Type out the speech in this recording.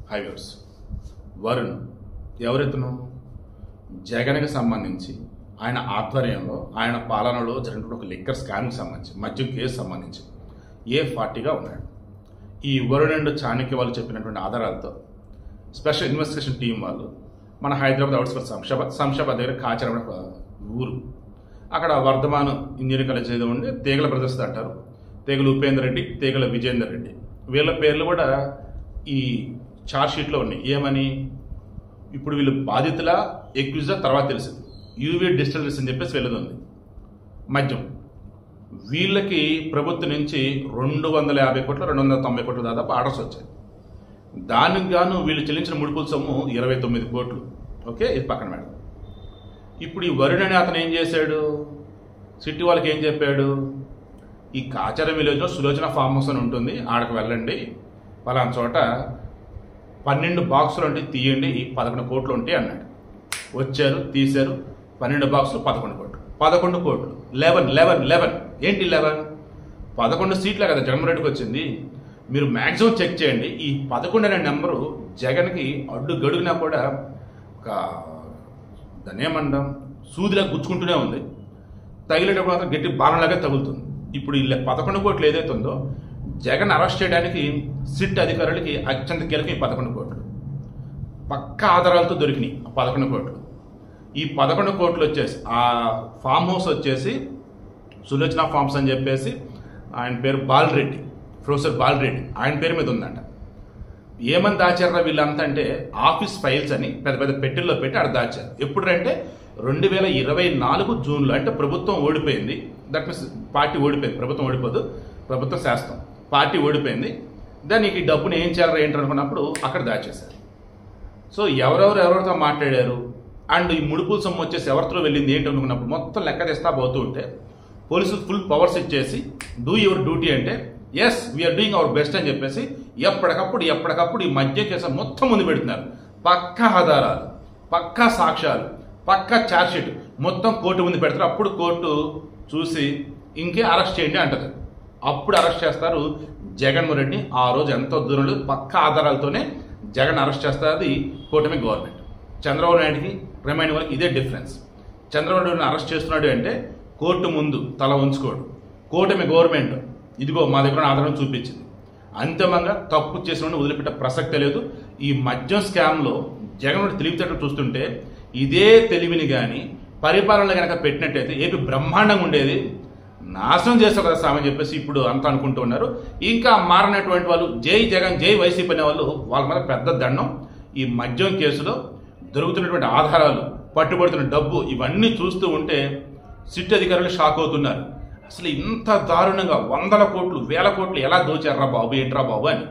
హైవేర్స్ వరుణ్ ఎవరెత్తును జగన్కి సంబంధించి ఆయన ఆధ్వర్యంలో ఆయన పాలనలో జరిగినటువంటి ఒక లిక్కర్ స్కామ్కి సంబంధించి మద్యం కేసు సంబంధించి A40గా ఉన్నాడు. ఈ వరుణ్ అండ్ చాణక్య వాళ్ళు చెప్పినటువంటి ఆధారాలతో స్పెషల్ ఇన్వెస్టిగేషన్ టీం వాళ్ళు మన హైదరాబాద్ అవుట్స్కర్ట్స్ శంషాబాద్ దగ్గర కాచర ఊరు అక్కడ వర్ధమాన్ ఇంజనీరింగ్ కాలేజ్ ఏదో ఉండి తీగల బ్రదర్స్ అంటారు. తీగల ఉపేందర్ రెడ్డి, తీగల విజేందర్ రెడ్డి, వీళ్ళ పేర్లు కూడా ఈ ఛార్జ్షీట్లో ఉన్నాయి. ఏమని ఇప్పుడు వీళ్ళు బాధితుల ఎక్యూజ్డ్ తర్వాత తెలిసింది. యూవీ డిస్టిలరీస్ అని చెప్పేసి వెళ్ళదుంది మద్యం. వీళ్ళకి ప్రభుత్వం నుంచి 250 కోట్లు 290 కోట్లు దాదాపు ఆర్డర్స్ వచ్చాయి. దానికి గాను వీళ్ళు చెల్లించిన ముడుపుల సొమ్ము 29 కోట్లు. ఓకే, ఇది పక్కన మేడం. ఇప్పుడు ఈ వరుణ్ అని అతను ఏం చేశాడు, సిటీ వాళ్ళకి ఏం చెప్పాడు, ఈ కాచారం విలేజ్లో సులోచన ఫామ్ హౌస్ అని ఉంటుంది, ఆడకు వెళ్ళండి, పలానా చోట 12 బాక్సులు ఉంటాయి, తీయండి, 11 కోట్లు ఉంటాయి అన్నాడు. వచ్చారు, తీశారు, 12 బాక్సులు 11 కోట్లు. 11 కోట్లు 11 ఏంటి 11 సీట్లే కదా జగన్మోహన్ రెడ్డికి వచ్చింది. మీరు మ్యాక్సిమం చెక్ చేయండి. ఈ 11 అనే నెంబరు జగన్కి అడ్డు గడుగునా కూడా ఒక దాన్ని ఏమంటాం సూదిలా గుచ్చుకుంటూనే ఉంది. తగిలేటప్పుడు మాత్రం గట్టి బాణంలాగా తగులుతుంది. ఇప్పుడు ఈ 11 కోట్లు ఏదైతే ఉందో జగన్ అరెస్ట్ చేయడానికి సిట్ అధికారులకి అత్యంత కీలకం ఈ 11 కోట్లు. పక్కా ఆధారాలతో దొరికినాయి 11 కోట్లు. ఈ 11 కోట్లు వచ్చేసి ఆ ఫామ్ హౌస్ వచ్చేసి సులోచన ఫార్మ్స్ అని చెప్పేసి ఆయన పేరు బాలరెడ్డి, ప్రొఫెసర్ బాలరెడ్డి, ఆయన పేరు మీద ఉందంట. ఏమని దాచారా వీళ్ళంతా అంటే ఆఫీస్ ఫైల్స్ అని పెద్ద పెద్ద పెట్టెల్లో పెట్టి ఆడ దాచారు. ఎప్పుడు అంటే 2024 జూన్లో, అంటే ప్రభుత్వం ఓడిపోయింది. దట్ మీన్స్ పార్టీ ఓడిపోయింది, ప్రభుత్వం ఓడిపోదు, ప్రభుత్వం శాస్త్రం, పార్టీ ఓడిపోయింది. దానికి ఈ డబ్బుని ఏం చేయాలి ఏంటి అనుకున్నప్పుడు అక్కడ దాచేశారు. సో ఎవరెవరితో మాట్లాడారు అండ్ ఈ ముడుపుల సొమ్ము వచ్చేసి ఎవరితో వెళ్ళింది ఏంటి అనుకున్నప్పుడు మొత్తం లెక్క తెస్తా పోతూ ఉంటే పోలీసులు ఫుల్ పవర్స్ ఇచ్చేసి డూ యువర్ డ్యూటీ అంటే yes we are doing our best అని చెప్పేసి ఎప్పటికప్పుడు ఈ మద్య కేసు మొత్తం ముందు పెడుతున్నారు. పక్కా ఆధారాలు, పక్కా సాక్ష్యాలు, పక్కా ఛార్జ్షీట్ మొత్తం కోర్టు ముందు పెడతారు. అప్పుడు కోర్టు చూసి ఇంకే అరెస్ట్ చేయండి అంటది. అప్పుడు అరెస్ట్ చేస్తారు జగన్మోహన్ రెడ్డి. ఆ రోజు ఎంతో దూరంలో పక్కా ఆధారాలతోనే జగన్ అరెస్ట్ చేస్తారు. అది కూటమి గవర్నమెంట్. చంద్రబాబు నాయుడికి రిమైండ్ వాళ్ళకి ఇదే డిఫరెన్స్. చంద్రబాబు నాయుడుని అరెస్ట్ చేస్తున్నాడు అంటే కోర్టు ముందు తల ఉంచుకోడు. కూటమి గవర్నమెంట్ ఇదిగో మా దగ్గర ఆధారం చూపించింది. అంతిమంగా తప్పు చేసిన వదిలిపెట్టే ప్రసక్తే లేదు. ఈ మద్యం స్కామ్లో జగన్ తెలివితేటలు చూస్తుంటే ఇదే తెలివిని కానీ పరిపాలనలో కనుక పెట్టినట్టయితే ఏపీ బ్రహ్మాండంగా ఉండేది. నాశనం చేస్తారు కదా సామని చెప్పేసి ఇప్పుడు అంతా అనుకుంటూ ఉన్నారు. ఇంకా మారినటువంటి వాళ్ళు జై జగన్ జై వైసీపీ అనే వాళ్ళు వాళ్ళ మీద పెద్ద దండం. ఈ మద్యం కేసులో దొరుకుతున్నటువంటి ఆధారాలు, పట్టుబడుతున్న డబ్బు, ఇవన్నీ చూస్తూ ఉంటే సిట్ అధికారులు షాక్ అవుతున్నారు. అసలు ఇంత దారుణంగా 100 కోట్లు 1000 కోట్లు ఎలా దోచారా బాబు, ఏంట్రా బాబు అని.